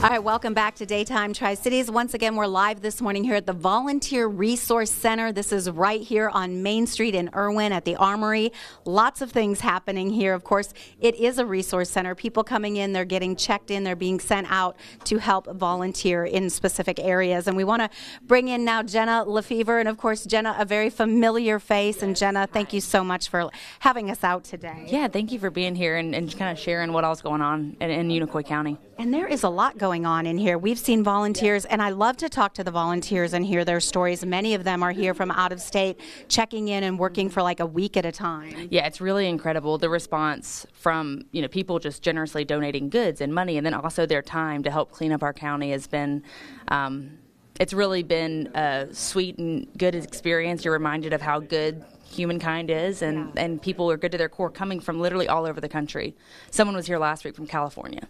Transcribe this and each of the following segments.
All right, welcome back to Daytime Tri-Cities. Once again, we're live this morning here at the Volunteer Resource Center. This is right here on Main Street in Erwin at the Armory. Lots of things happening here. Of course, it is a resource center. People coming in, they're getting checked in, they're being sent out to help volunteer in specific areas. And we want to bring in now Jenna Lafever, and of course, Jenna, a very familiar face. And Jenna, thank you so much for having us out today. Yeah, thank you for being here and kind of sharing what all's going on in Unicoi County. And there is a lot going on in here. We've seen volunteers, and I love to talk to the volunteers and hear their stories. Many of them are here from out of state, checking in and working for like a week at a time. Yeah, it's really incredible, the response from people just generously donating goods and money, and then also their time to help clean up our county has been it's really been a sweet and good experience. You're reminded of how good humankind is, and people are good to their core, coming from literally all over the country. Someone was here last week from California.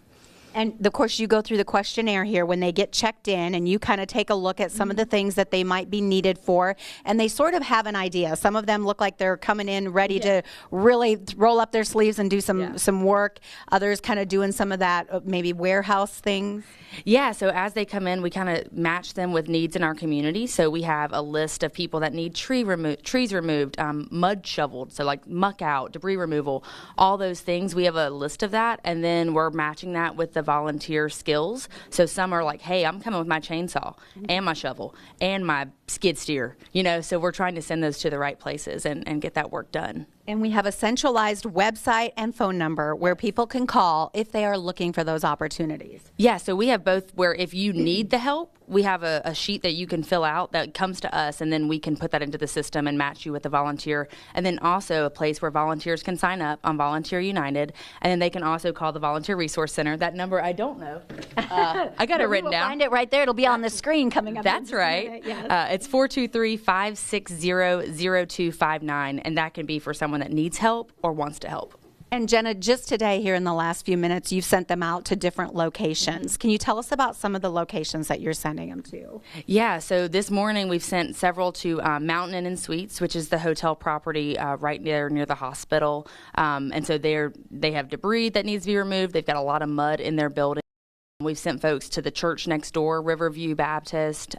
And, of course, you go through the questionnaire here when they get checked in, and you kind of take a look at some of the things that they might be needed for, and they sort of have an idea. Some of them look like they're coming in ready to really roll up their sleeves and do some work. Others kind of doing some of that maybe warehouse things. Yeah, so as they come in, we kind of match them with needs in our community. So we have a list of people that need trees removed, mud shoveled, so like muck out, debris removal, all those things. We have a list of that, and then we're matching that with the volunteer skills. So some are like, hey, I'm coming with my chainsaw and my shovel and my skid steer, so we're trying to send those to the right places and get that work done. And we have a centralized website and phone number where people can call if they are looking for those opportunities. Yeah, so we have both, where if you need the help, we have a sheet that you can fill out that comes to us, and then we can put that into the system and match you with a volunteer. And then also a place where volunteers can sign up on Volunteer United, and then they can also call the Volunteer Resource Center. That number I don't know. I got it written down. Find it right there. It'll be on the screen coming up. That's right. It's 423-560-0259, and that can be for someone that needs help or wants to help. And Jenna, just today here in the last few minutes, you've sent them out to different locations. Can you tell us about some of the locations that you're sending them to? Yeah, so this morning we've sent several to Mountain Inn and Suites, which is the hotel property right there near the hospital. And so they have debris that needs to be removed. They've got a lot of mud in their building. We've sent folks to the church next door, Riverview Baptist.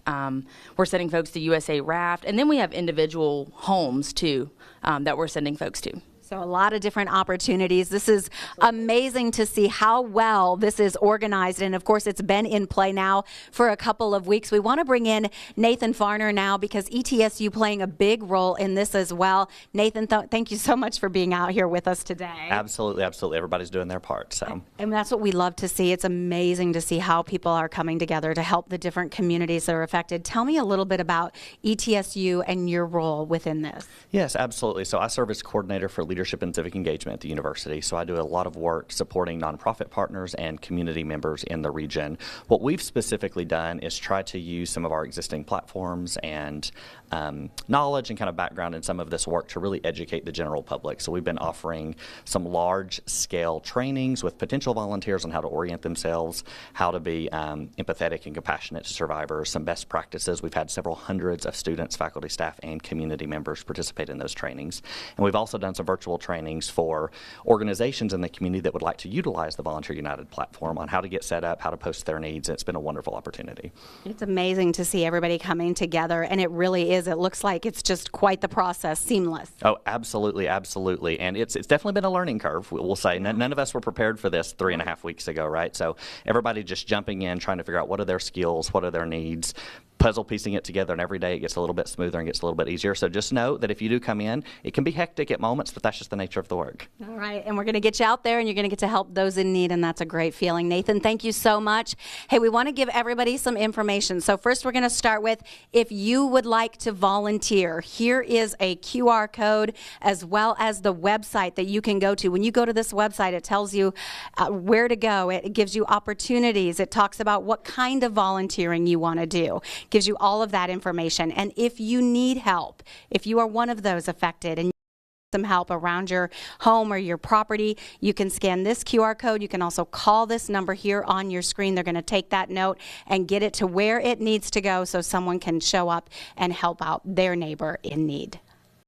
We're sending folks to USA Raft. And then we have individual homes, too, that we're sending folks to. So a lot of different opportunities. This is amazing to see how well this is organized. And, of course, it's been in play now for a couple of weeks. We want to bring in Nathan Farner now because ETSU playing a big role in this as well. Nathan, thank you so much for being out here with us today. Absolutely, absolutely. Everybody's doing their part. So. And that's what we love to see. It's amazing to see how people are coming together to help the different communities that are affected. Tell me a little bit about ETSU and your role within this. Yes, absolutely. So I serve as coordinator for leadership and civic engagement at the university. So I do a lot of work supporting nonprofit partners and community members in the region. What we've specifically done is try to use some of our existing platforms and knowledge and kind of background in some of this work to really educate the general public. So we've been offering some large-scale trainings with potential volunteers on how to orient themselves, how to be empathetic and compassionate to survivors, some best practices. We've had several hundreds of students, faculty, staff, and community members participate in those trainings. And we've also done some virtual trainings for organizations in the community that would like to utilize the Volunteer United platform on how to get set up, how to post their needs. It's been a wonderful opportunity. It's amazing to see everybody coming together, and it really is. It looks like it's just quite the process, seamless. Oh, absolutely, absolutely. And it's definitely been a learning curve, we'll say. None of us were prepared for this 3.5 weeks ago, right? So everybody just jumping in, trying to figure out what are their skills, what are their needs, puzzle piecing it together, and every day it gets a little bit smoother and gets a little bit easier. So just know that if you do come in, it can be hectic at moments, but that's just the nature of the work. All right, and we're going to get you out there, and you're going to get to help those in need, and that's a great feeling. Nathan, thank you so much. Hey, we want to give everybody some information. So first we're going to start with, if you would like to volunteer, here is a QR code as well as the website that you can go to. When you go to this website, it tells you where to go. It gives you opportunities. It talks about what kind of volunteering you want to do. Gives you all of that information. And if you need help, if you are one of those affected and some help around your home or your property, you can scan this QR code. You can also call this number here on your screen. They're going to take that note and get it to where it needs to go so someone can show up and help out their neighbor in need.